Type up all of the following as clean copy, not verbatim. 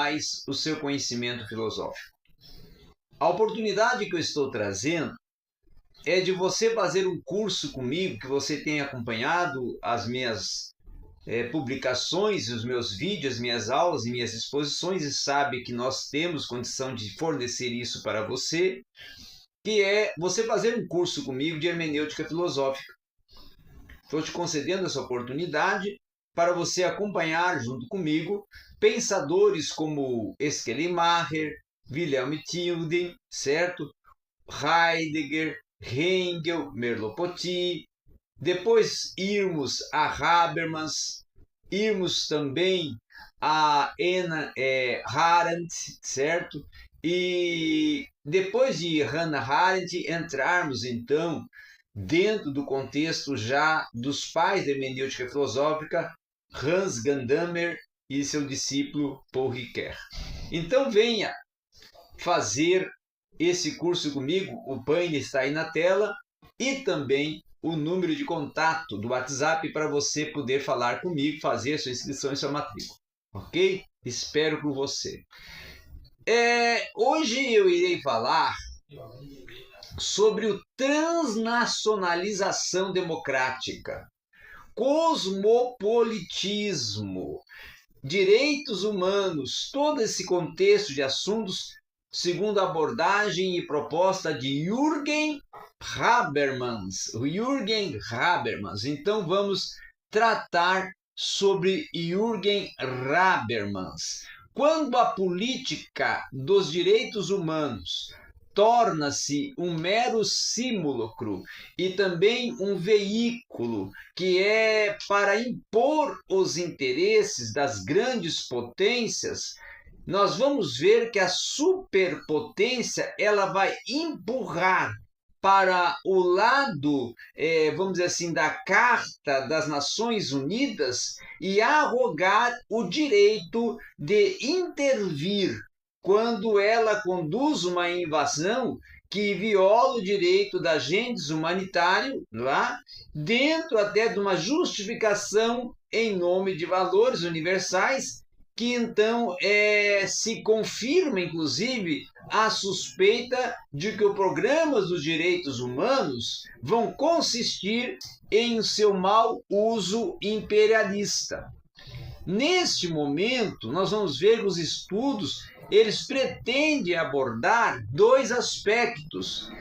mais o seu conhecimento filosófico. A oportunidade que eu estou trazendo é de você fazer um curso comigo, que você tenha acompanhado as minhas publicações, os meus vídeos, minhas aulas e minhas exposições, e sabe que nós temos condição de fornecer isso para você, que é você fazer um curso comigo de hermenêutica filosófica. Estou te concedendo essa oportunidade para você acompanhar junto comigo pensadores como Schleiermacher, Wilhelm Tilden, certo? Heidegger, Hegel, Merleau-Ponty. Depois irmos a Habermas, irmos também a Hannah Arendt, certo? E depois de Hannah Arendt entrarmos então dentro do contexto já dos pais da hermenêutica filosófica, Hans Gadamer e seu discípulo Paul Ricoeur. Então venha fazer esse curso comigo, o painel está aí na tela, e também o número de contato do WhatsApp para você poder falar comigo, fazer sua inscrição e sua matrícula. Ok? Espero por você. Hoje eu irei falar sobre o transnacionalização democrática, cosmopolitismo, direitos humanos, todo esse contexto de assuntos segundo a abordagem e proposta de Jürgen Habermas. Então vamos tratar sobre Jürgen Habermas. Quando a política dos direitos humanos torna-se um mero simulacro e também um veículo que é para impor os interesses das grandes potências, nós vamos ver que a superpotência ela vai empurrar para o lado, vamos dizer assim, da Carta das Nações Unidas e arrogar o direito de intervir quando ela conduz uma invasão que viola o direito dos agentes humanitários, lá, dentro até de uma justificação em nome de valores universais, que então se confirma, inclusive, a suspeita de que os programas dos direitos humanos vão consistir em seu mau uso imperialista. Neste momento, nós vamos ver que os estudos eles pretendem abordar dois aspectos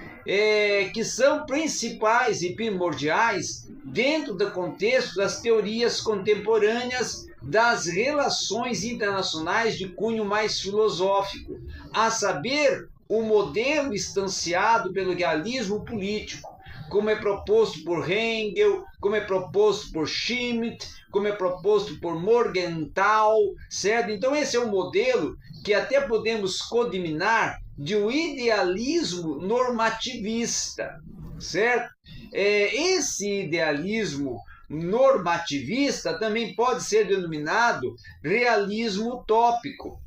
que são principais e primordiais dentro do contexto das teorias contemporâneas das relações internacionais de cunho mais filosófico, a saber, o modelo instanciado pelo realismo político, como é proposto por Hegel, como é proposto por Schmitt, como é proposto por Morgenthau, certo? Então esse é um modelo que até podemos codiminar de um idealismo normativista, certo? Esse idealismo normativista também pode ser denominado realismo utópico,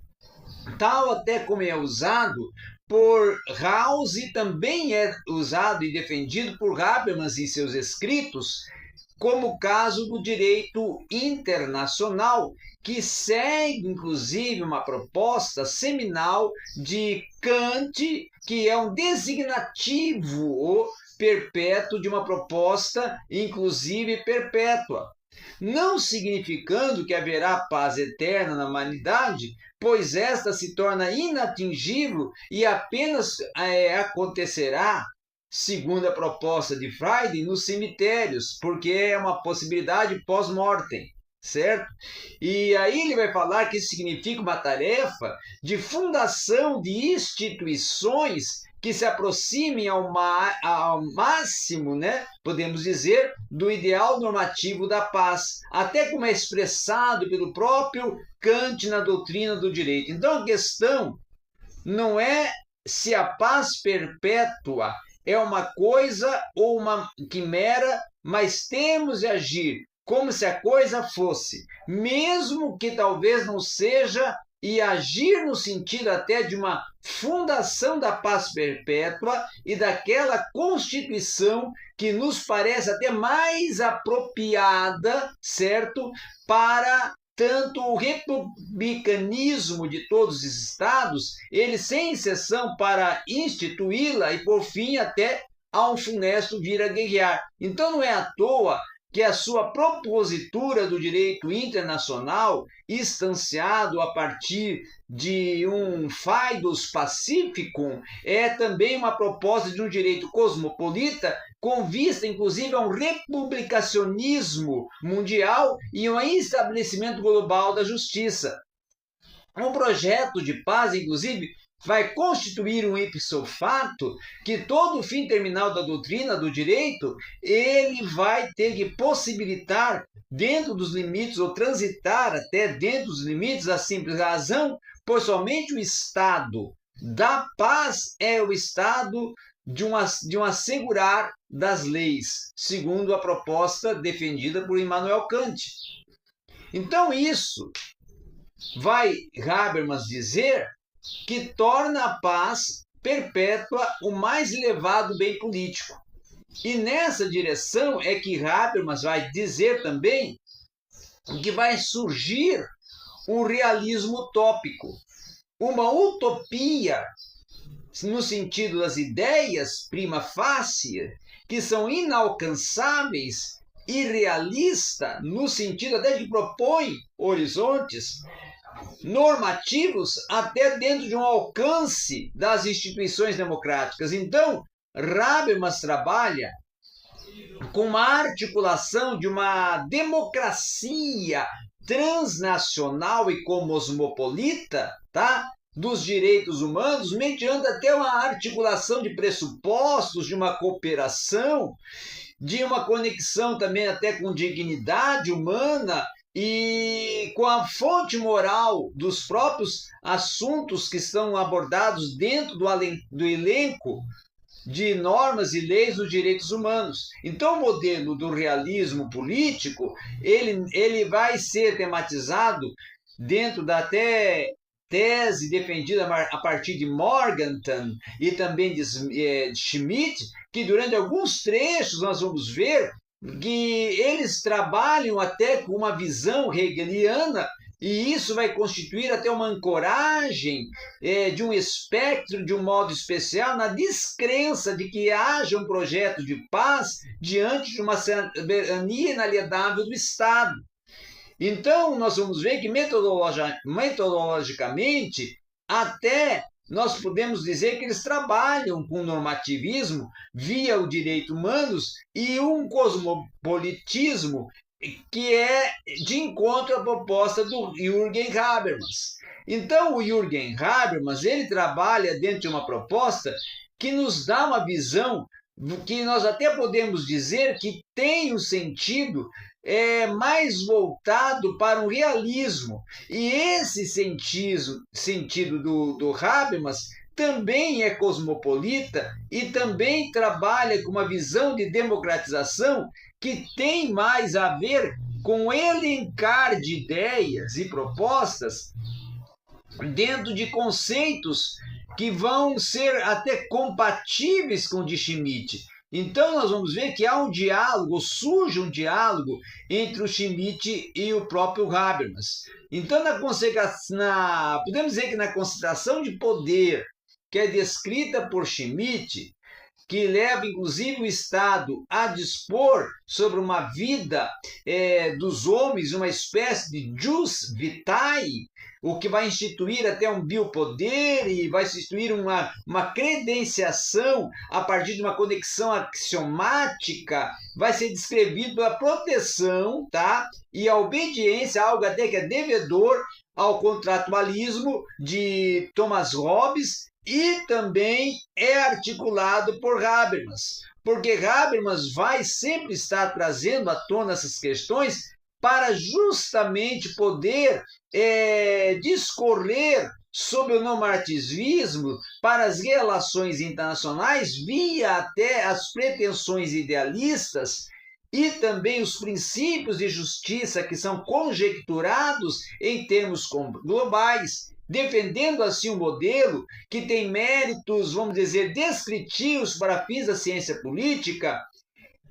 tal até como é usado por Rawls e também é usado e defendido por Habermas em seus escritos, como o caso do direito internacional, que segue inclusive uma proposta seminal de Kant, que é um designativo perpétuo de uma proposta, inclusive perpétua, não significando que haverá paz eterna na humanidade, pois esta se torna inatingível e apenas acontecerá, segundo a proposta de Freud, nos cemitérios, porque é uma possibilidade pós-mortem, certo? E aí ele vai falar que isso significa uma tarefa de fundação de instituições que se aproximem ao máximo, né, podemos dizer, do ideal normativo da paz, até como é expressado pelo próprio Kant na doutrina do direito. Então a questão não é se a paz perpétua é uma coisa ou uma quimera, mas temos de agir como se a coisa fosse, mesmo que talvez não seja, e agir no sentido até de uma fundação da paz perpétua e daquela Constituição que nos parece até mais apropriada, certo, para tanto o republicanismo de todos os estados, ele sem exceção para instituí-la e por fim até a um funesto vir a guerrear. Então não é à toa que a sua propositura do direito internacional, instanciado a partir de um Fidus Pacificum, é também uma proposta de um direito cosmopolita com vista, inclusive, a um republicacionismo mundial e um estabelecimento global da justiça. Um projeto de paz, inclusive, vai constituir um ipso facto que todo o fim terminal da doutrina do direito ele vai ter que possibilitar dentro dos limites ou transitar até dentro dos limites da simples razão, pois somente o estado da paz é o estado de um assegurar das leis, segundo a proposta defendida por Immanuel Kant. Então isso vai Habermas dizer que torna a paz perpétua o mais elevado bem político. E nessa direção é que Habermas vai dizer também que vai surgir o realismo utópico, uma utopia no sentido das ideias prima facie, que são inalcançáveis, irrealista no sentido até de propõe horizontes normativos até dentro de um alcance das instituições democráticas. Então, Habermas trabalha com uma articulação de uma democracia transnacional e cosmopolita, tá? Dos direitos humanos, mediante até uma articulação de pressupostos, de uma cooperação, de uma conexão também até com dignidade humana e com a fonte moral dos próprios assuntos que são abordados dentro do elenco de normas e leis dos direitos humanos. Então, o modelo do realismo político, ele vai ser tematizado dentro da até tese defendida a partir de Morgenthau e também de Schmitt, que durante alguns trechos nós vamos ver que eles trabalham até com uma visão hegeliana e isso vai constituir até uma ancoragem de um espectro, de um modo especial, na descrença de que haja um projeto de paz diante de uma soberania inalienável do Estado. Então, nós vamos ver que metodologicamente, até nós podemos dizer que eles trabalham com normativismo via o direito humanos e um cosmopolitismo que é de encontro à proposta do Jürgen Habermas. Então, o Jürgen Habermas, ele trabalha dentro de uma proposta que nos dá uma visão que nós até podemos dizer que tem um sentido mais voltado para um realismo. E esse sentido do Habermas também é cosmopolita e também trabalha com uma visão de democratização que tem mais a ver com elencar de ideias e propostas dentro de conceitos que vão ser até compatíveis com o de Schmitt. Então, nós vamos ver que há um diálogo, surge um diálogo entre o Schmitt e o próprio Habermas. Então, podemos dizer que na concentração de poder que é descrita por Schmitt, que leva inclusive o Estado a dispor sobre uma vida dos homens, uma espécie de jus vitae, o que vai instituir até um biopoder e vai instituir uma credenciação a partir de uma conexão axiomática, vai ser descrevido a proteção, tá? E a obediência, algo até que é devedor ao contratualismo de Thomas Hobbes, e também é articulado por Habermas, porque Habermas vai sempre estar trazendo à tona essas questões para justamente poder discorrer sobre o normativismo para as relações internacionais via até as pretensões idealistas e também os princípios de justiça que são conjecturados em termos globais, defendendo assim um modelo que tem méritos, vamos dizer, descritivos para fins da ciência política,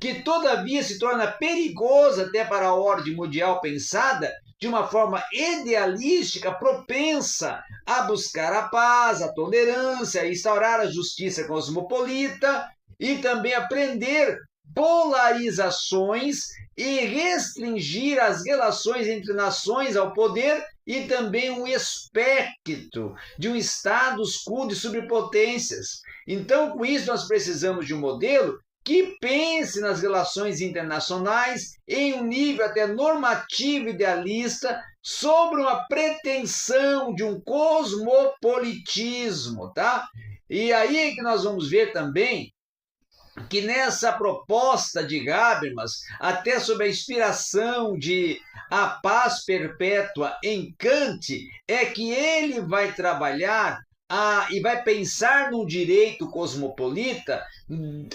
que todavia se torna perigoso até para a ordem mundial pensada, de uma forma idealística, propensa a buscar a paz, a tolerância, a instaurar a justiça cosmopolita e também aprender polarizações e restringir as relações entre nações ao poder e também um espectro de um status quo de superpotências. Então, com isso, nós precisamos de um modelo que pense nas relações internacionais em um nível até normativo idealista sobre uma pretensão de um cosmopolitismo, tá? E aí é que nós vamos ver também que nessa proposta de Habermas, até sob a inspiração de A Paz Perpétua em Kant, é que ele vai trabalhar e vai pensar no direito cosmopolita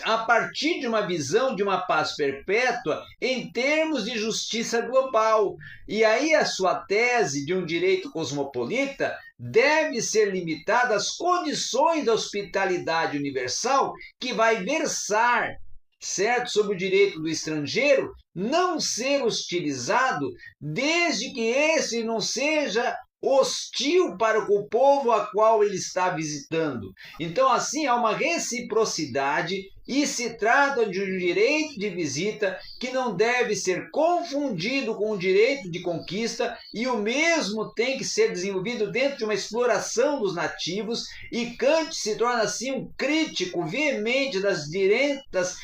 a partir de uma visão de uma paz perpétua em termos de justiça global. E aí a sua tese de um direito cosmopolita deve ser limitada às condições da hospitalidade universal, que vai versar, certo, sobre o direito do estrangeiro não ser hostilizado, desde que esse não seja hostil para o povo a qual ele está visitando. Então, assim, há uma reciprocidade e se trata de um direito de visita que não deve ser confundido com o direito de conquista, e o mesmo tem que ser desenvolvido dentro de uma exploração dos nativos, e Kant se torna assim um crítico veemente das diretas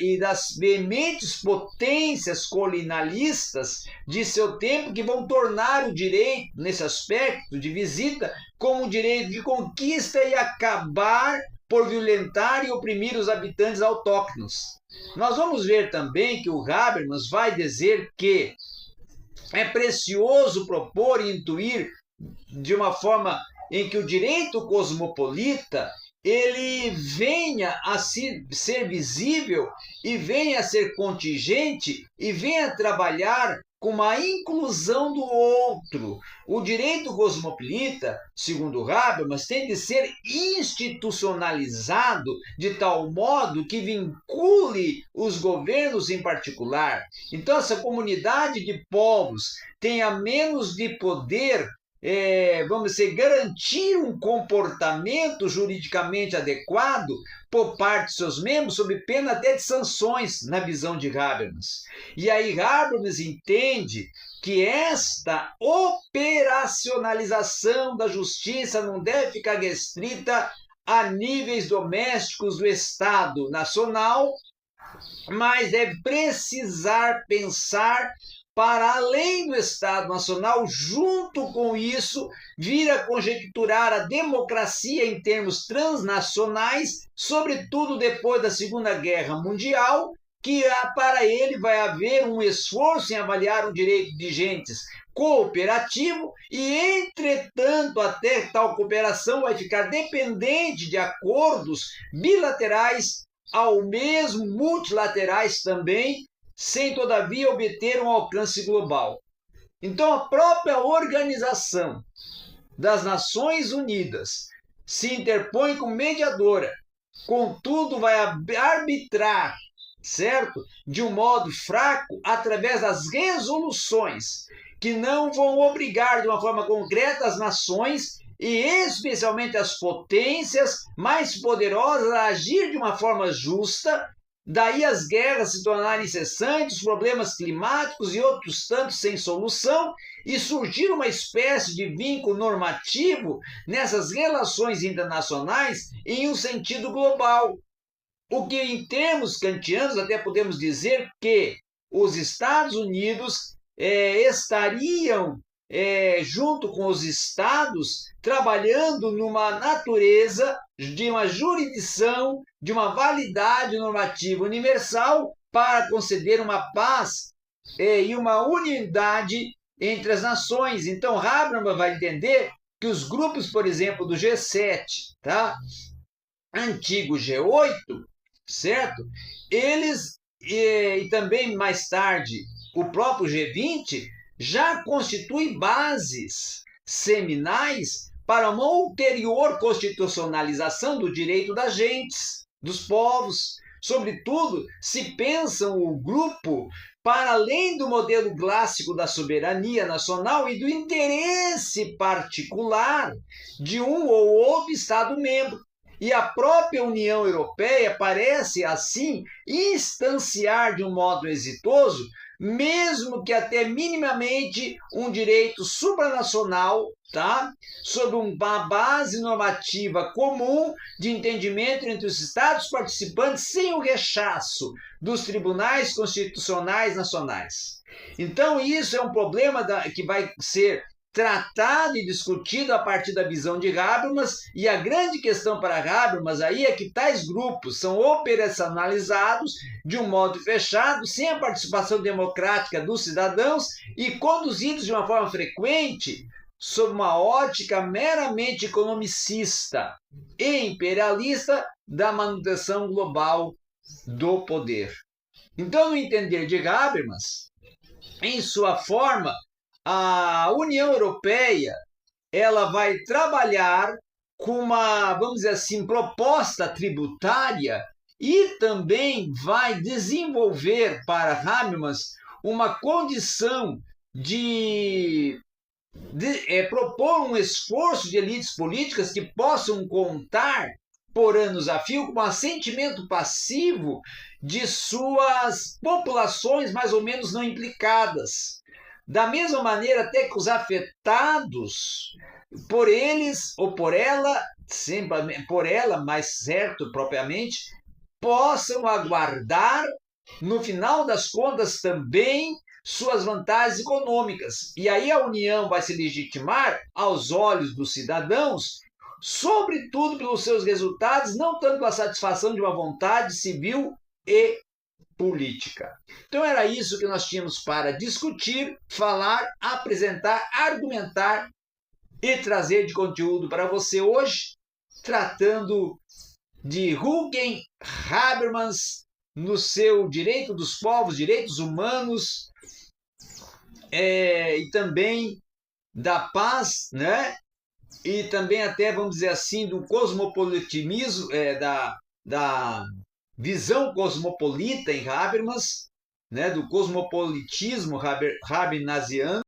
e das veementes potências colonialistas de seu tempo, que vão tornar o direito, nesse aspecto de visita, como um direito de conquista e acabar por violentar e oprimir os habitantes autóctonos. Nós vamos ver também que o Habermas vai dizer que é precioso propor e intuir de uma forma em que o direito cosmopolita ele venha a ser visível e venha a ser contingente e venha a trabalhar com uma inclusão do outro. O direito cosmopolita, segundo Habermas, tem de ser institucionalizado de tal modo que vincule os governos em particular. Então, essa comunidade de povos tenha menos de poder, vamos dizer, garantir um comportamento juridicamente adequado por parte de seus membros, sob pena até de sanções, na visão de Habermas. E aí Habermas entende que esta operacionalização da justiça não deve ficar restrita a níveis domésticos do Estado Nacional, mas deve precisar pensar para além do Estado Nacional. Junto com isso, vir a conjecturar a democracia em termos transnacionais, sobretudo depois da Segunda Guerra Mundial, que para ele vai haver um esforço em avaliar o direito de gentes cooperativo e, entretanto, até tal cooperação vai ficar dependente de acordos bilaterais, ao mesmo multilaterais também, sem, todavia, obter um alcance global. Então, a própria Organização das Nações Unidas se interpõe como mediadora, contudo, vai arbitrar, certo? De um modo fraco, através das resoluções, que não vão obrigar de uma forma concreta as nações, e especialmente as potências mais poderosas, a agir de uma forma justa. Daí as guerras se tornarem incessantes, os problemas climáticos e outros tantos sem solução, e surgir uma espécie de vínculo normativo nessas relações internacionais em um sentido global. O que, em termos kantianos, até podemos dizer que os Estados Unidos estariam, junto com os Estados, trabalhando numa natureza de uma jurisdição, de uma validade normativa universal para conceder uma paz e uma unidade entre as nações. Então, Habermas vai entender que os grupos, por exemplo, do G7, tá? Antigo G8, certo? Eles, e também mais tarde o próprio G20, já constituem bases seminais para uma ulterior constitucionalização do direito das gentes, dos povos, sobretudo se pensam o grupo para além do modelo clássico da soberania nacional e do interesse particular de um ou outro Estado-membro. E a própria União Europeia parece, assim, instanciar de um modo exitoso, mesmo que até minimamente, um direito supranacional, tá? Sob uma base normativa comum de entendimento entre os Estados participantes, sem o rechaço dos tribunais constitucionais nacionais. Então, isso é um problema que vai ser tratado e discutido a partir da visão de Habermas, e a grande questão para Habermas aí é que tais grupos são operacionalizados de um modo fechado, sem a participação democrática dos cidadãos e conduzidos de uma forma frequente sob uma ótica meramente economicista e imperialista da manutenção global do poder. Então, no entender de Habermas, em sua forma, a União Europeia ela vai trabalhar com uma, vamos dizer assim, proposta tributária e também vai desenvolver para Habermas uma condição de propor um esforço de elites políticas que possam contar por anos a fio com um assentimento passivo de suas populações mais ou menos não implicadas. Da mesma maneira até que os afetados por eles ou por ela, sempre por ela, mais certo propriamente, possam aguardar, no final das contas, também suas vantagens econômicas. E aí a União vai se legitimar aos olhos dos cidadãos, sobretudo pelos seus resultados, não tanto pela satisfação de uma vontade civil e política. Então era isso que nós tínhamos para discutir, falar, apresentar, argumentar e trazer de conteúdo para você hoje, tratando de Jürgen Habermas no seu Direito dos Povos, Direitos Humanos, e também da paz, né? E também até, vamos dizer assim, do cosmopolitismo, da visão cosmopolita em Habermas, né, do cosmopolitismo habermasiano,